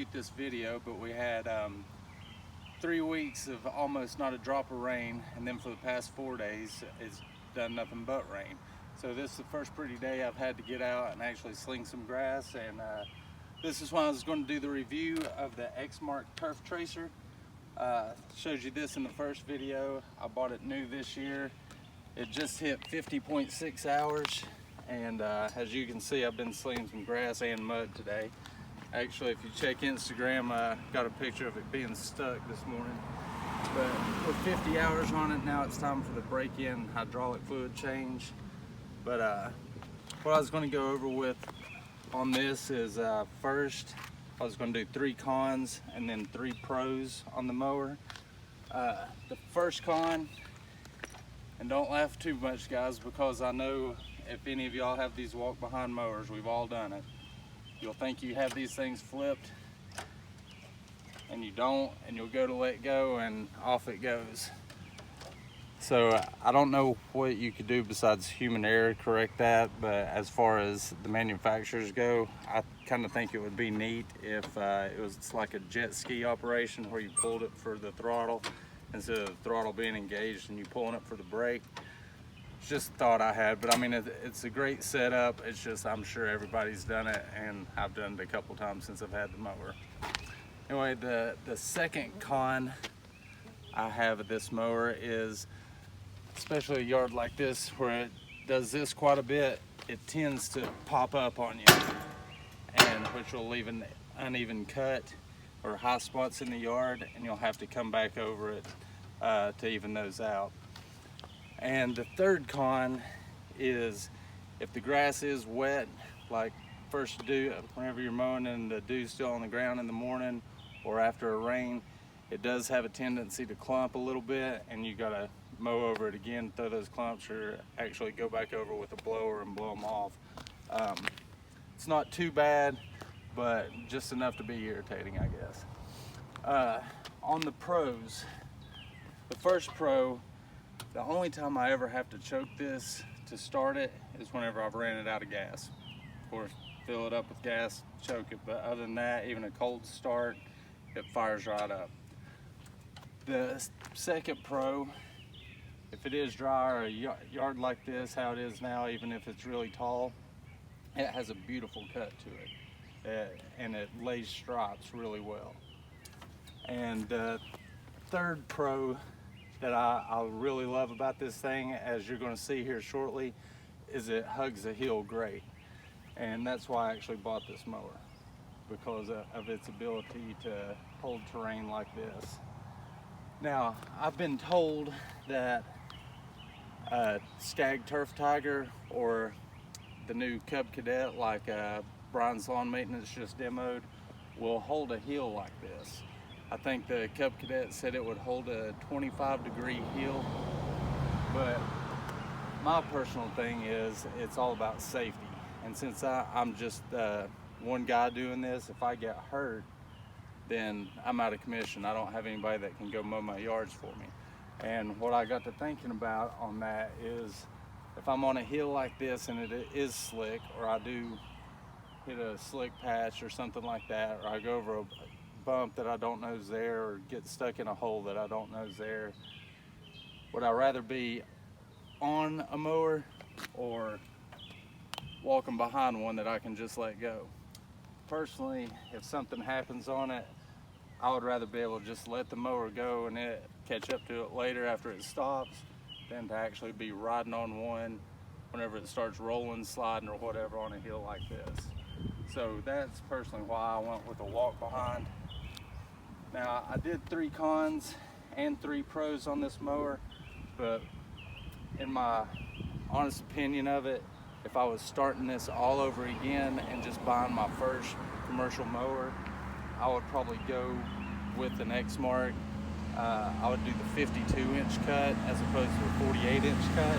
shoot this video, but we had 3 weeks of almost not a drop of rain, and then for the past 4 days it's done nothing but rain. So this is the first pretty day I've had to get out and actually sling some grass, and this is why I was going to do the review of the Exmark Turf Tracer. Showed you this in the first video. I bought it new this year. It just hit 50.6 hours, and as you can see, I've been slinging some grass and mud today. Actually, if you check Instagram, I got a picture of it being stuck this morning. But with 50 hours on it, now it's time for the break-in hydraulic fluid change. But what I was going to go over with on this is first, I was going to do 3 cons and then 3 pros on the mower. The first con, and don't laugh too much guys, because I know if any of y'all have these walk-behind mowers, we've all done it. You'll think you have these things flipped, and you don't, and you'll go to let go and off it goes. So I don't know what you could do besides human error to correct that, but as far as the manufacturers go, I kind of think it would be neat if it was like a jet ski operation where you pulled it for the throttle instead of the throttle being engaged and you pulling it for the brake. It's just a thought I had, but I mean, it's a great setup. It's just, I'm sure everybody's done it, and I've done it a couple times since I've had the mower. Anyway, the second con I have of this mower is, especially a yard like this where it does this quite a bit, it tends to pop up on you, and which will leave an uneven cut or high spots in the yard, and you'll have to come back over it to even those out. And the third con is if the grass is wet, like first dew, whenever you're mowing and the dew's still on the ground in the morning or after a rain, it does have a tendency to clump a little bit, and you gotta mow over it again, throw those clumps, or actually go back over with a blower and blow them off. It's not too bad, but just enough to be irritating, I guess. On the pros, the first pro, the only time I ever have to choke this to start it is whenever I've ran it out of gas. Of course, fill it up with gas, choke it, but other than that, even a cold start, it fires right up. The second pro, if it is dry or a yard like this, how it is now, even if it's really tall, it has a beautiful cut to it, and it lays stripes really well. And the third pro that I really love about this thing, as you're going to see here shortly, is it hugs the heel great. And that's why I actually bought this mower, because of its ability to hold terrain like this. Now, I've been told that Skag Turf Tiger or the new Cub Cadet, like Brian's Lawn Maintenance just demoed, will hold a heel like this. I think the Cub Cadet said it would hold a 25-degree heel, but my personal thing is it's all about safety. And since I'm just one guy doing this, if I get hurt, then I'm out of commission. I don't have anybody that can go mow my yards for me. And what I got to thinking about on that is, if I'm on a hill like this and it is slick, or I do hit a slick patch or something like that, or I go over a bump that I don't know is there, or get stuck in a hole that I don't know is there, would I rather be on a mower or walking behind one that I can just let go? Personally, if something happens on it, I would rather be able to just let the mower go and it catch up to it later after it stops, than to actually be riding on one whenever it starts rolling, sliding, or whatever on a hill like this. So that's personally why I went with a walk behind. Now, I did 3 cons and 3 pros on this mower, but in my honest opinion of it, if I was starting this all over again and just buying my first commercial mower, I would probably go with an Exmark. I would do the 52-inch cut as opposed to a 48-inch cut.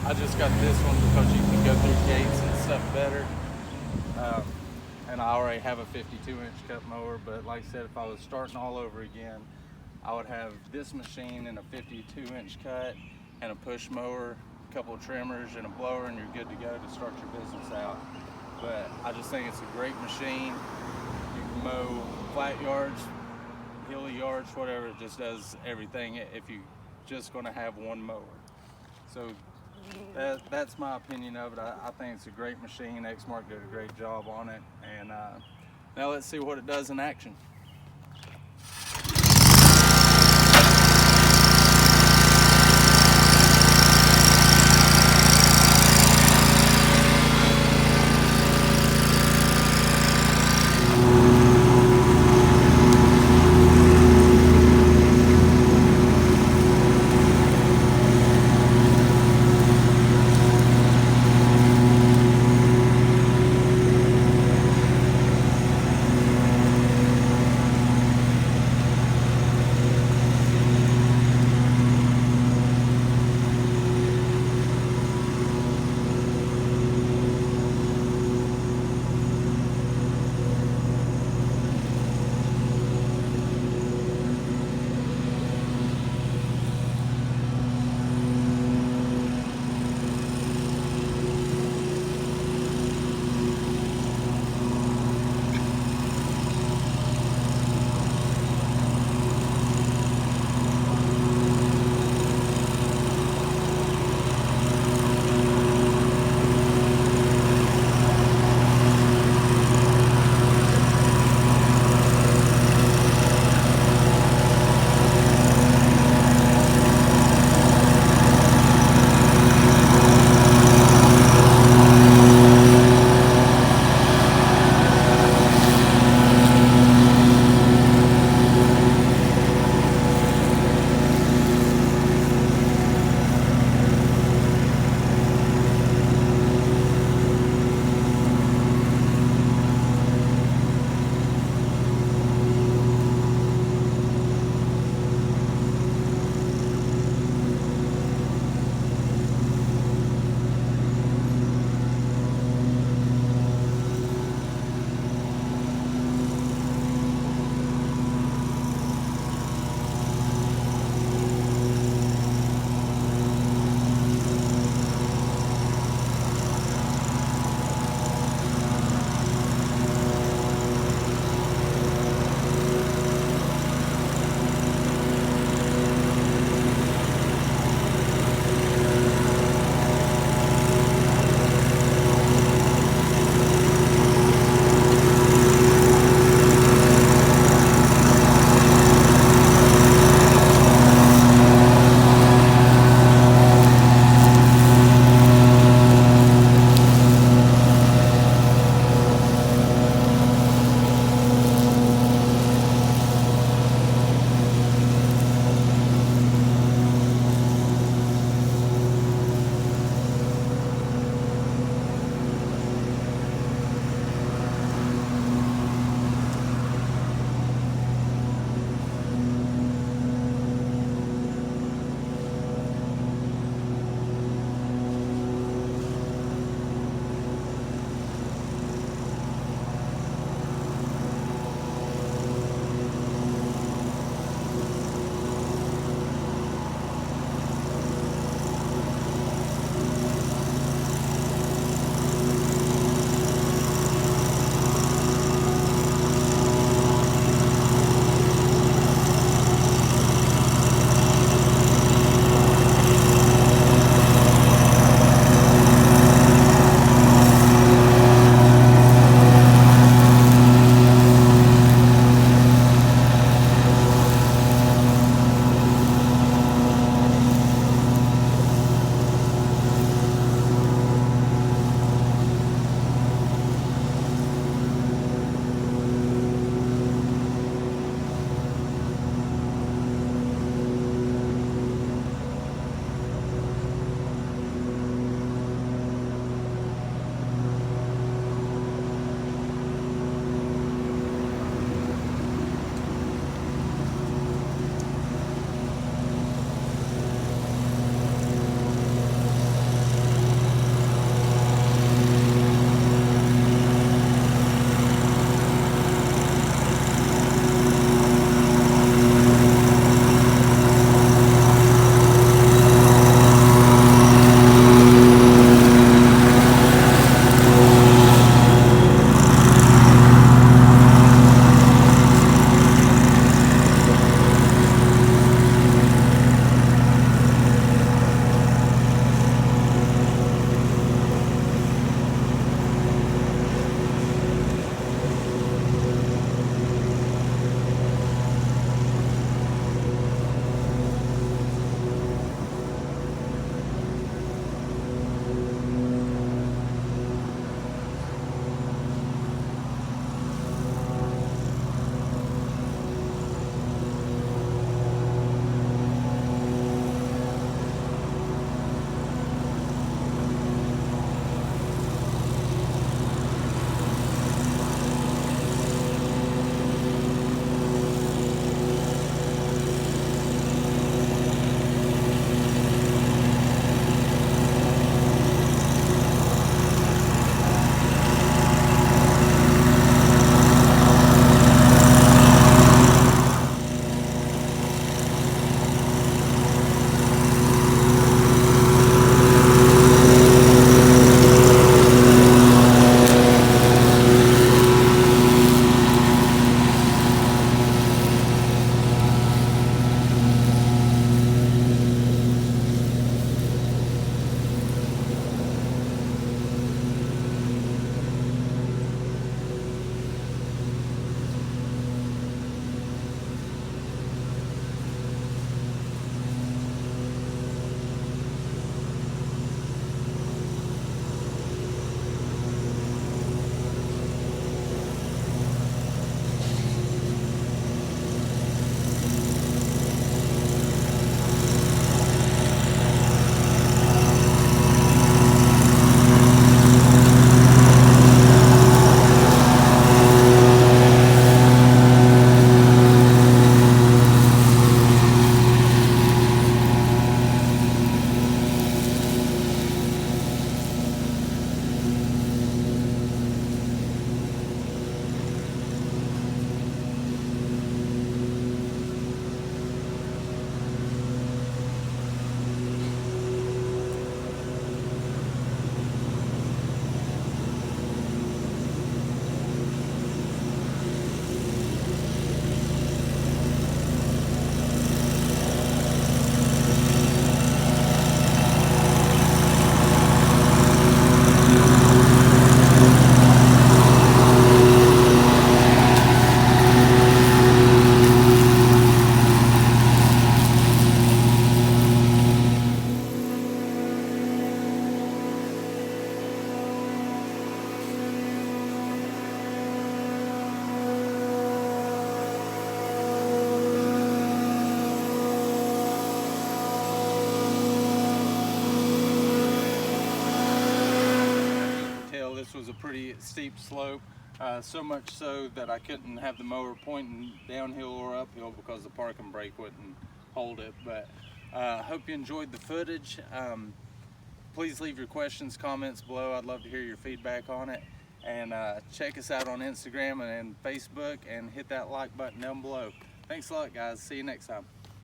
I just got this one because you can go through gates and stuff better. And I already have a 52-inch cut mower, but like I said, if I was starting all over again, I would have this machine and a 52-inch cut and a push mower, a couple of trimmers and a blower, and you're good to go to start your business out. but I just think it's a great machine. You can mow flat yards, hilly yards, whatever. It just does everything if you just going to have one mower. So that's my opinion of it. I think it's a great machine. Exmark did a great job on it, and now let's see what it does in action. this was a pretty steep slope, so much so that I couldn't have the mower pointing downhill or uphill because the parking brake wouldn't hold it. But hope you enjoyed the footage. Please leave your questions, comments below. I'd love to hear your feedback on it. And check us out on Instagram and Facebook, and hit that like button down below. Thanks a lot, guys. See you next time.